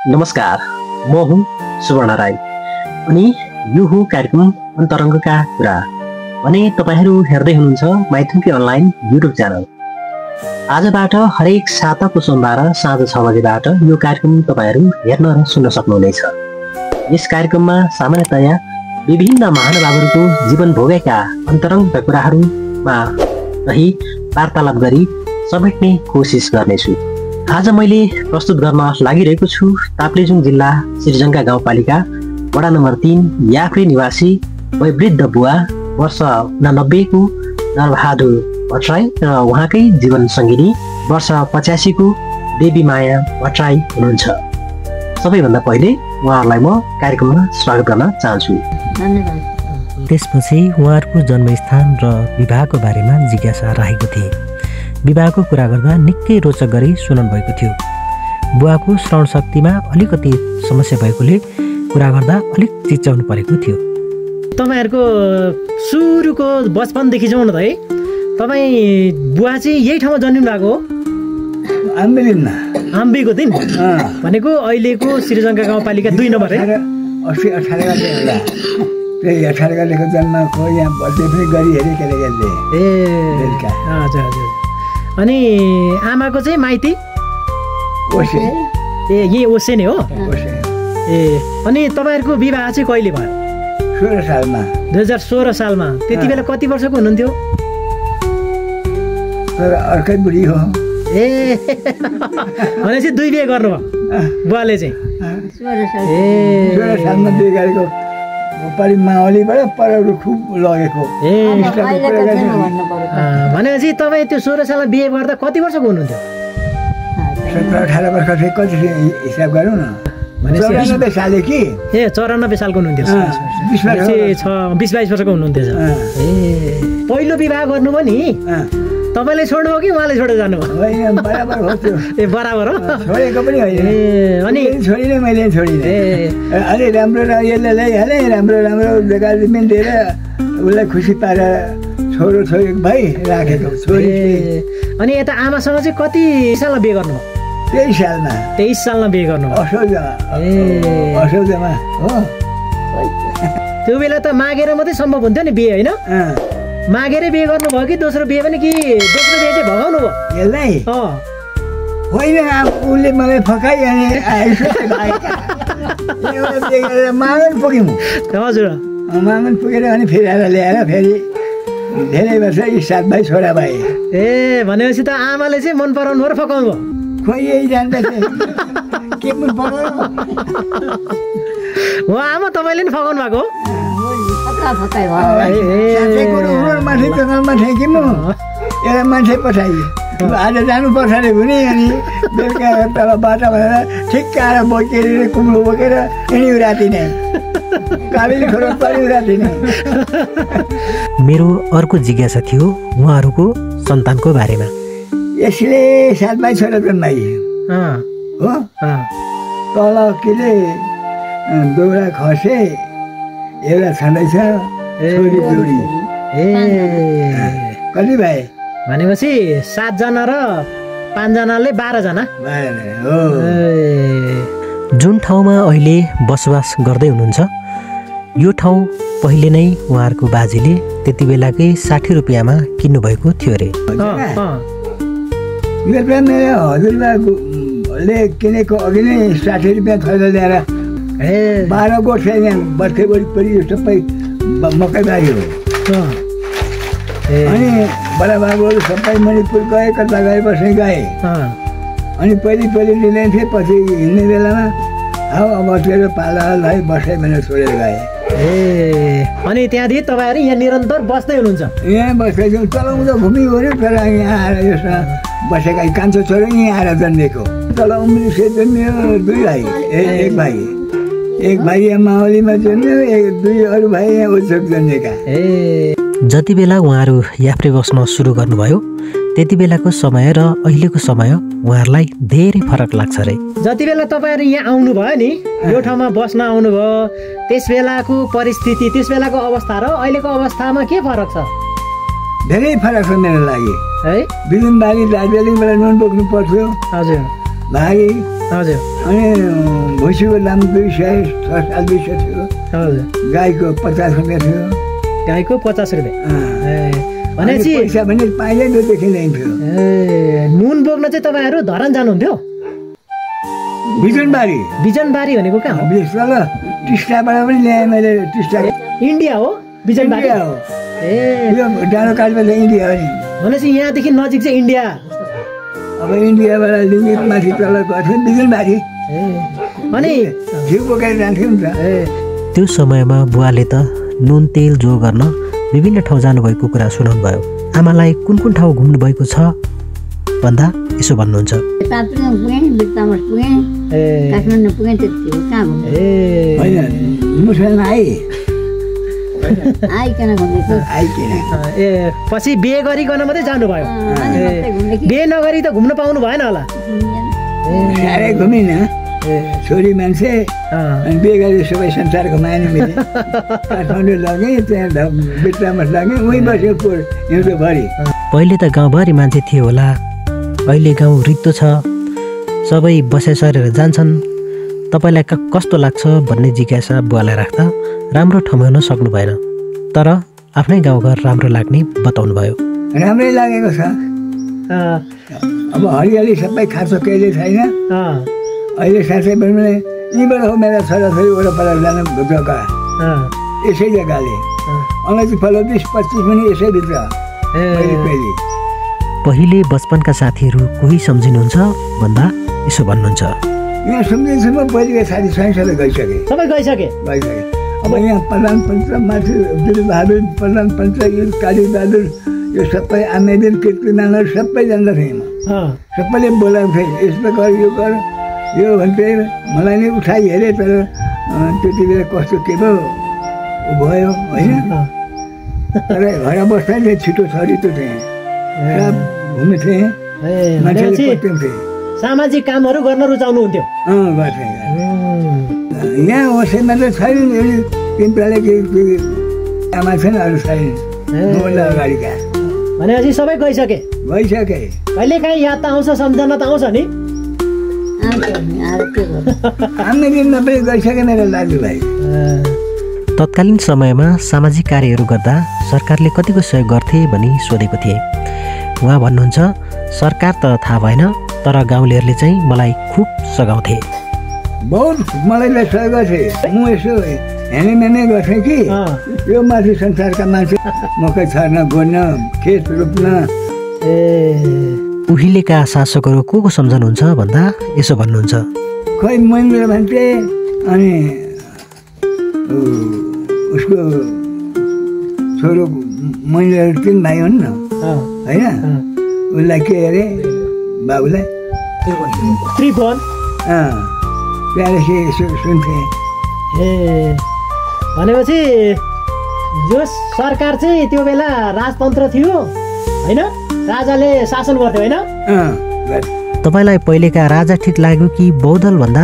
नमस्कार, म हुँ सुवर्ण राई अनि यो हो कार्यक्रम अन्तरङ्गका कुरा भने तपाईहरू हेर्दै हुनुहुन्छ माइथुकी अनलाइन युट्युब च्यानल। आजबाट हरेक साताको सोमबार साँझ 6 बजेबाट यो कार्यक्रम तपाईहरू हेर्न र सुन्न सक्नुहुनेछ। यस कार्यक्रममा सामान्यतया विभिन्न महानुभावहरूको जीवन भोगेका अन्तरङ्गका कुराहरूमा रही वार्तालाप गरी समेट्ने कोसिस गर्नेछु। आज मैले प्रस्तुत गर्न लागिरहेको छु ताप्लेजुङ जिल्ला सिर्जङ्गा गाउँपालिका वडा नम्बर 3 याफ्रे निवासी वयोवृद्ध बुवा वर्ष 89 को नरबहादुर भट्टराई र उहाँकै जीवन सङ्गिनी वर्ष 85 को देवी माया भट्टराई हुनुहुन्छ। सबैभन्दा पहिले उहाँहरूलाई म कार्यक्रममा स्वागत गर्न चाहन्छु। त्यसपछि उहाँहरूको जन्मस्थान र विवाहको बारेमा जिज्ञासा राखेको थिए। विवाहको कुरा गर्दा निकै रोचक गरी सुनाउनु भएको थियो। बुवाको श्रवण शक्तिमा अलिकति समस्या भएकोले कुरा गर्दा अलिक चिच्याउनु परेको थियो। तपाईहरुको सुरुको बचपनदेखि जाउँ न त है। तपाई बुवा चाहिँ यही ठाउँमा जन्मिनु भएको हो? आम्बीको दिन भनेको अहिलेको सिर्जङ्गा गाउँपालिका 2 नम्बर है। 18 गते होला। त्यही 18 गतेको जन्मको यहाँ बर्थडे पनि गरी हेरे केटाकेटीले। हजुर हजुर। अनि आमाको चाहिँ माइती ओसे। यही ओसे नै हो? ओसे। अनि तपाईहरुको विवाह चाहिँ कहिले भयो? 16 सालमा। 2016 सालमा। त्यति बेला कति वर्षको हुनुहुन्थ्यो? तर अर्कै बुढी हो। भनेपछि 2 बिहे गर्नुभयो बुवाले चाहिँ? 16 सालमा बिहे गरेको। परि माओलीबाट परहरू खुब लगेको। भनेपछि तपाईँ त्यो 16 सालमा बिहे गर्दा कति वर्षको हुनुहुन्थ्यो? 17-18 वर्ष थियो। कति हिसाब गरौँ न। 94 साले कि? 94 सालको हुनुहुन्थ्यो। 20-22 वर्षको हुनुहुन्थ्यो। पहिलो विवाह गर्नुभयो नि, तपाईँले छोड्नुभयो कि उहाँले छोडेर जानुभयो? बराबर हो त्यो। बराबर हो? छोडेको पनि होइन। अनि छोडिनँ मैले छोडिनँ। अलि राम्रो यसले ल्याइहालेँ, राम्रो जग्गाले पनि दिएर उसलाई खुसी पारेर छोरी भाइ राखेको छोरी। अनि यता आमासँग चाहिँ कति सालमा बिहे गर्नुभयो? 23 सालमा। 23 सालमा बिहे गर्नुभयो? असौजमा हो। त्यो बेला त मागेर मात्रै सम्भव हुन्थ्यो नि बिहे, होइन? मागेरै बिहे गर्नुभयो कि दोस्रो बिहे पनि, कि दोस्रो बिहे चाहिँ भगाउनु भयो यसलाई? होइन, उसले मलाई फकाइ अनि मागन पुग्यौँ। हजुर, मागन पुगेर अनि फेरि आएर ल्याएर फेरि धेरै वर्ष यी 7 भाइ छोरा भाइ। भनेपछि त आमाले चाहिँ मन पराउनु भयो र फकाउनु भयो? खोइ यही जान्दछ के मन पराउनु हो। आमा तपाईँले नि फकाउनु भएको? माथि जङ्गलमा ठेकी म एउटा मान्छे पठाइ आज जानुपर्छ अरे भने अनि बेलुका तल बाटो भनेर ठिक आएर बोकेर कुम्लो बोकेर हिँड्यो राति नै। काबेली खोरो पऱ्यो राति नै। मेरो अर्को जिज्ञासा थियो उहाँहरूको सन्तानको बारेमा। यसले 7 भाइ छोरा जन्माइ हो। तल के अरे दौरा खसे एउटा छँदैछ छोरी जोडी। कति भाइ? भनेपछि 7 जना र 5 जनाले 12 जना हो। जुन ठाउँमा अहिले बसोबास गर्दै हुनुहुन्छ यो ठाउँ पहिले नै उहाँहरूको बाजेले त्यति बेलाकै 60 रुपियाँमा किन्नुभएको थियो अरे। मेरो हजुरबाले किनेको अघि नै 60 रुपियाँ थैला ल्याएर 12 गोठ यहाँ बर्खे वरिपरि सबै मकै बारी हो। अनि बडाबाबुहरू सबै मणिपुर गए, कता गए बस्ने गए। अनि पहिले लिने थिएँ, पछि हिँड्ने बेलामा अब तेरो पालालाई बस्दै भनेर छोडेर गए। अनि त्यहाँदेखि तपाईँहरू यहाँ निरन्तर बस्दै हुनुहुन्छ? यहाँ बस्दै छौँ। तल घुमी गऱ्यो तर यहाँ आएर यसमा बसेका कान्छो छोरो यहीँ आएर जन्मेको। तल उम्रिसे जन्मियो 2 भाइ। एक भाइ यहाँ माओलीमा जन्मियो, 2 अरू भाइ यहाँ उच्चक जन्मेका। जति बेला उहाँहरू याफ्रे बस्न सुरु गर्नुभयो त्यति बेलाको समय र अहिलेको समय उहाँहरूलाई धेरै फरक लाग्छ अरे। जति बेला तपाईँहरू यहाँ आउनुभयो नि, यो ठाउँमा बस्न आउनुभयो, त्यस बेलाको परिस्थिति, त्यस बेलाको अवस्था र अहिलेको अवस्थामा के फरक छ? धेरै फरक छ मेरो लागि है। बिजुनबारी दार्जिलिङबाट नुन बोक्नु पर्थ्यो। हजुर। भारी हजुर अनि भैँसीको दाम 200 थियो। हजुर गाईको 50 रुपियाँ थियो। गाईको 50 रुपियाँ भनेपछि पैसा पनि पाइँदै नदेखि ल्याइन्थ्यो। नुन बोक्न चाहिँ तपाईँहरू धरान जानुहुन्थ्यो? बिजनबारी भनेको कहाँ हो? तल टिस्टाबाट पनि ल्याएँ मैले। टिस्टा इन्डिया हो बिजनबारी हो। यो डाँडो काठमा इन्डिया हो नि। भनेपछि यहाँदेखि नजिक चाहिँ इन्डिया। अब इन्डियाबाट लिङ्गित माथि तल गर्थ्यो बिजनबारी। अनि घिउ बोकेर जान्थ्यो नि त। त्यो समयमा बुवाले त नुन तेल जो गर्न विभिन्न ठाउँ जानुभएको कुरा सुनाउनु भयो। आमालाई कुन कुन ठाउँ घुम्नु भएको छ भन्दा यसो भन्नुहुन्छ। पछि बिहे गरिकन मात्रै जानुभयो? बिहे नगरी त घुम्न पाउनु भएन होला? साह्रै घुमिन, छोरी मान्छे अनि बिहे गरी सबै संसार घुमाएन मैले। काठमाडौँ लगेँ, त्यहाँ भित्तामा लगेँ, उहीँ बस्यो हिउँदोभरि। पहिले त गाउँभरि मान्छे थियो होला, अहिले गाउँ रित्तो छ, सबै बसाइ सरेर जान्छन्। तपाईँलाई कस्तो लाग्छ भन्ने जिज्ञासा बुवालाई राख्दा राम्रो ठम्याउन सक्नु भएन, तर आफ्नै गाउँघर राम्रो लाग्ने बताउनु भयो। राम्रै लागेको छ। अब हरियाली सबै खाँचो केही छैन। अहिले साथै पनि यहीँबाट हो मेरा छोराछोरी वरपर जानु जग्गा यसै जग्गाले। अलैँची फल 20-25 पनि यसैभित्र। पहिले बचपनका साथीहरू कोही सम्झिनुहुन्छ भन्दा यसो भन्नुहुन्छ। यहाँ सम्झिन्छ, म पहिलेका साथी सबै गइसकेँ। सबै गइसके? अब यहाँ प्रधान पञ्च माथि दिलबहादुर, प्रधान पञ्च कालीबहादुर, यो सबै आमेदिन कीर्तिनारायण सबै जान्दथे। सबैले बोलाउँथे, यस्तो गर यो गर यो भन्थे। मलाई नै उठाइ हेरेँ, तर त्यति बेला कस्तो के पो भयो होइन। तर घर बस्दा नै छिटो छरितो थिएँ, घुम्थे, मान्छेले पत्याउँथे। सामाजिक कामहरू गर्न रुचाउनुहुन्थ्यो? गर्थेँ। यहाँ होसेमा त छैन, तिनवटाले आमा छैन, अरू छैन मभन्दा अगाडिका। भनेपछि सबै गइसके? कहिले काहीँ याद त आउँछ, सम्झना त आउँछ नि? गइसके मेरो दाजुभाइ। तत्कालीन समयमा सामाजिक कार्यहरू गर्दा सरकारले कतिको सहयोग गर्थे भनी सोधेको थिएँ। उहाँ भन्नुहुन्छ, सरकार त थाहा भएन, तर गाउँलेहरूले चाहिँ मलाई खुब सघाउँथे। बहुत मलाई सहयोग गर्थे। म यसो हेर्ने गर्थेँ कि यो माथि संसारका मान्छे मकै छर्न, गोड्न, खेत रोप्न। उहिलेका शासकहरू को सम्झनुहुन्छ भन्दा यसो भन्नुहुन्छ। खोइ महेन्द्र भन्थे, अनि उसको छोरो महेन्द्र 3 भाइ हुन् न होइन। उसलाई के अरे बाबुलाई त्रिभुवन त्यहाँदेखि सुन्थे। भनेपछि जो सरकार चाहिँ त्यो बेला राजतन्त्र थियो होइन, राजाले शासन गर्थ्यो होइन? तपाईँलाई पहिलेका राजा ठिक लाग्यो कि बौद्धल भन्दा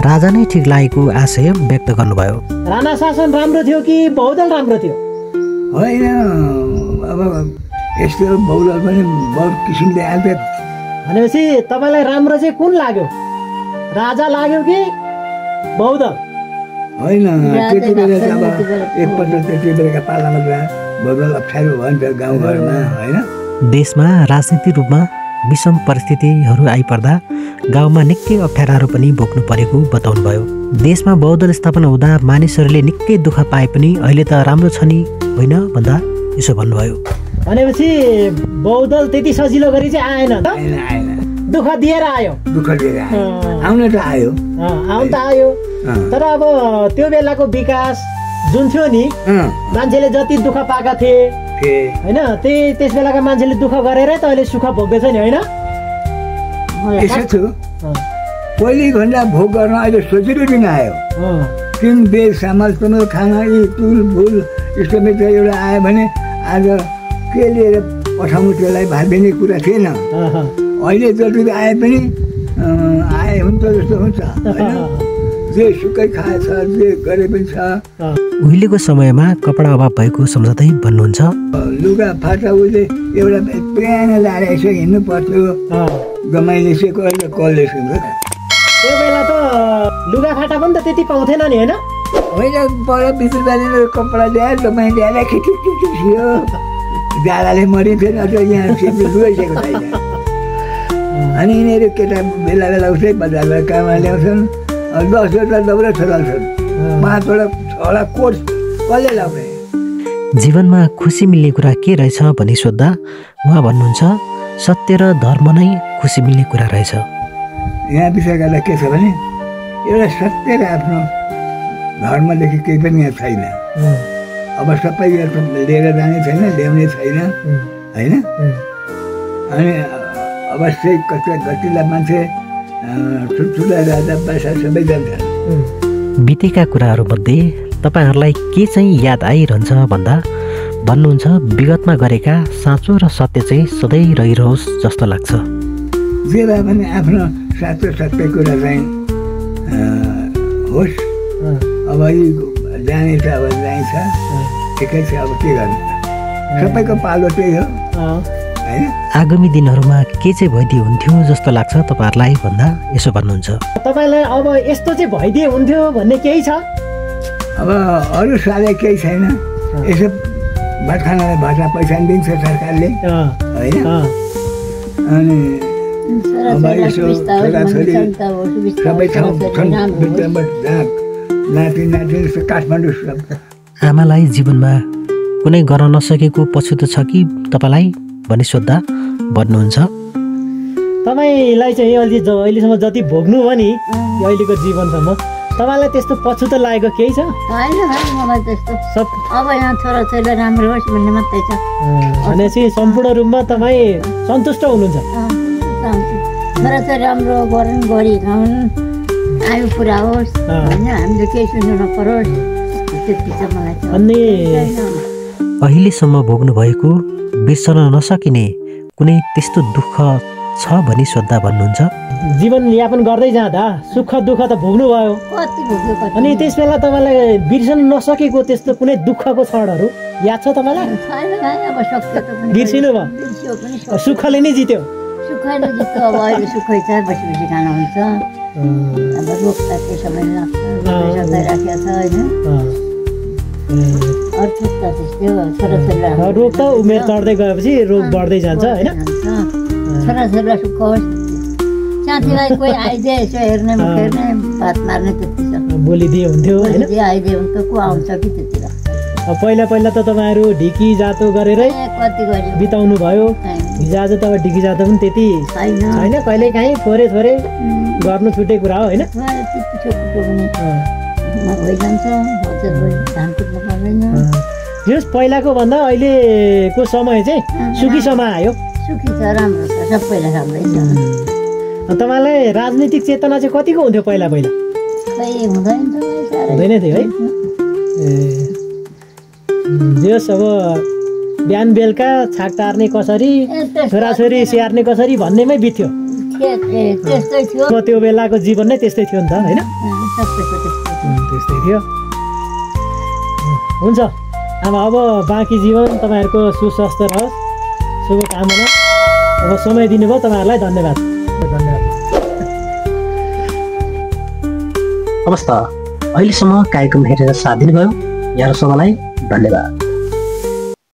राजा नै ठिक लागेको आशय व्यक्त गर्नुभयो। राणा शासन राम्रो थियो कि बौद्धल राम्रो थियो? होइन, अब यस्तो बौद्धल पनि बहुत किसिमले आएको। भनेपछि तपाईँलाई राम्रो चाहिँ कुन लाग्यो, राजा लाग्यो कि बौद्धल? होइन, त्यति बेला त अब एकपल्ट त्यति बेलाका पालामा बौद्धल अप्ठ्यारो भयो नि त गाउँघरमा होइन। देशमा राजनीतिक रूपमा विषम परिस्थितिहरू आइपर्दा गाउँमा निकै अप्ठ्याराहरू पनि भोग्नु परेको बताउनु भयो। देशमा बौद्धल स्थापना हुँदा मानिसहरूले निकै दुःख पाए पनि अहिले त राम्रो छ नि होइन भन्दा यसो भन्नुभयो। भनेपछि बौद्धल त्यति सजिलो गरी चाहिँ आएन त? दुःख दिएर आयो। आउन त आयो, आउन त आयो, तर अब त्यो बेलाको विकास जुन थियो नि, मान्छेले जति दुःख पाएका थिए होइन, त्यस बेलाका मान्छेले दुःख गरेरै त अहिले सुख भोग्दैछ नि होइन? यसो छु, पहिले भन्दा भोग गर्न अहिले सजिलो दिन आयो। 3 बेर सामाल तमाल खाना, यी तुल फुल यस्तो मित्र एउटा आयो भने आज के लिएर पठाउनु त्यसलाई भाबिने कुरा थिएन। अहिले जति आए पनि आए हुन्छ जस्तो हुन्छ होइन। जे सुकै खाएछ जे गरे पनि छ। उहिलेको समयमा कपडा अभाव भएको सम्झँदै भन्नुहुन्छ। लुगा फाटा उसले एउटा पुरानो लाएर यसो हिँड्नु पर्थ्यो। गमाइले चाहिँ कहिले कसले सुन्छ। त्यो बेला त लुगा फाटा पनि त त्यति पाउँथेन नि होइन? होइन पर 20 रुपियाँले कपडा ल्याएर गमाइ ल्याएर खिचियो। जाडाले मरिन्थ्यो न त यहाँ लुगाइसकेको छैन। अनि यिनीहरू केटा बेला बेला उसै बजारबाट काममा ल्याउँछन्। 10 वटा दौरा छोडाउँछन्। 5 वटा कोट कसले लाउने? जीवनमा खुसी मिल्ने कुरा के रहेछ भनी सोद्धा उहाँ भन्नुहुन्छ सत्य र धर्म नै खुसी मिल्ने कुरा रहेछ। यहाँ विषय गर्दा के छ भने एउटा सत्य र आफ्नो धर्मदेखि केही पनि यहाँ छैन। अब सबै लिएर जाने छैन, ल्याउने छैन होइन। अनि अवश्य कतिलाई मान्छे ठुल्ठुला राजा बासा सबै जान्छन्। बितेका कुराहरूमध्ये तपाईँहरूलाई के चाहिँ याद आइरहन्छ भन्दा भन्नुहुन्छ विगतमा गरेका साँचो र सत्य चाहिँ सधैँ रहिरहोस् जस्तो लाग्छ। जे भए पनि आफ्नो साँचो सत्य कुरा चाहिँ होस्। अब जाने छ अब जाइन्छ ठिकै छ। अब के गर्नु सबैको पालो त्यही हो होइन। आगामी दिनहरूमा के चाहिँ भइदिए हुन्थ्यो जस्तो लाग्छ तपाईँहरूलाई भन्दा यसो भन्नुहुन्छ। तपाईँलाई अब यस्तो चाहिँ भइदिए हुन्थ्यो भन्ने केही छ? अब अरू साह्रै केही छैन। यसो भात खानालाई भाषा पैसा दिन्छ सरकारले होइन। अनि अब यसो छोराछोरी सबै ठाउँ नाति नाति काठमाडौँ सब। आमालाई जीवनमा कुनै गर्न नसकेको पछुतो छ कि तपाईँलाई भनी सोद्धा भन्नुहुन्छ तपाईँलाई चाहिँ अहिलेसम्म जति भोग्नु भयो नि अहिलेको जीवनसम्म तपाईँलाई त्यस्तो पछुतो लागेको केही छ? होइन मलाई त्यस्तो सब अब यहाँ छोराछोरीलाई राम्रो होस् भन्ने मात्रै छ। भनेपछि सम्पूर्ण रूपमा तपाईँ सन्तुष्ट हुनुहुन्छ? छोराछोरी राम्रो गरौँ गरी खाउन् आयु पुरा होस् होइन हामीले केही सुन्नु नपरोस् त्यति छ मलाई। अनि अहिलेसम्म भोग्नु भएको बिर्सन नसकिने कुनै त्यस्तो दुःख छ भनी सोद्धा भन्नुहुन्छ। जीवनयापन गर्दै जाँदा सुख दुःख त भोग्नु भयो अनि त्यस बेला तपाईँलाई बिर्सन नसकेको त्यस्तो कुनै दुःखको क्षणहरू याद छ तपाईँलाई? बिर्सिनु भयो? सुखले नै जित्यो? सुखले जित्यो। अब अहिले सुखै छ बसी बसी खाना हुन्छ। अब रोग त त्यो समय लाग्छ राखेको छ होइन। रोग त उमेर चढ्दै गएपछि रोग बढ्दै जान्छ होइन। छोराछोरीलाई सुख होस् साथीभाइ कोही आइदिए यसो हेर्ने हेर्ने भात मार्ने त्यति छ। बोलिदिए हुन्थ्यो होइन? आइदिए हुन्थ्यो को आउँछ कि त्यति लाग्छ। पहिला पहिला त तपाईँहरू ढिकी जातो गरेरै कति गऱ्यो बिताउनु भयो। हिजोआज त अब ढिकी जातो पनि त्यति छैन। कहिले काहीँ थोरै थोरै गर्नु छुटेको कुरा हो होइन? पहिलाको भन्दा अहिलेको समय चाहिँ सुखी समय आयो। सुखी छ राम्रो छ सबैलाई राम्रै छ। तपाईँलाई राजनीतिक चेतना चाहिँ कतिको हुन्थ्यो पहिला पहिला? हुँदैन थियो है? जस अब बिहान बेलुका छाक टार्ने कसरी छोराछोरी स्याहार्ने कसरी भन्नेमै बित्थ्यो। त्यो बेलाको जीवन नै त्यस्तै थियो नि त होइन? त्यस्तै थियो। हुन्छ आमा अब बाँकी जीवन तपाईँहरूको सुस्वास्थ्य रहोस् शुभकामना। अब समय दिनुभयो तपाईँहरूलाई धन्यवाद। हवस् त अहिलेसम्म कार्यक्रम हेरेर साथ दिनुभयो यहाँ सबैलाई धन्यवाद।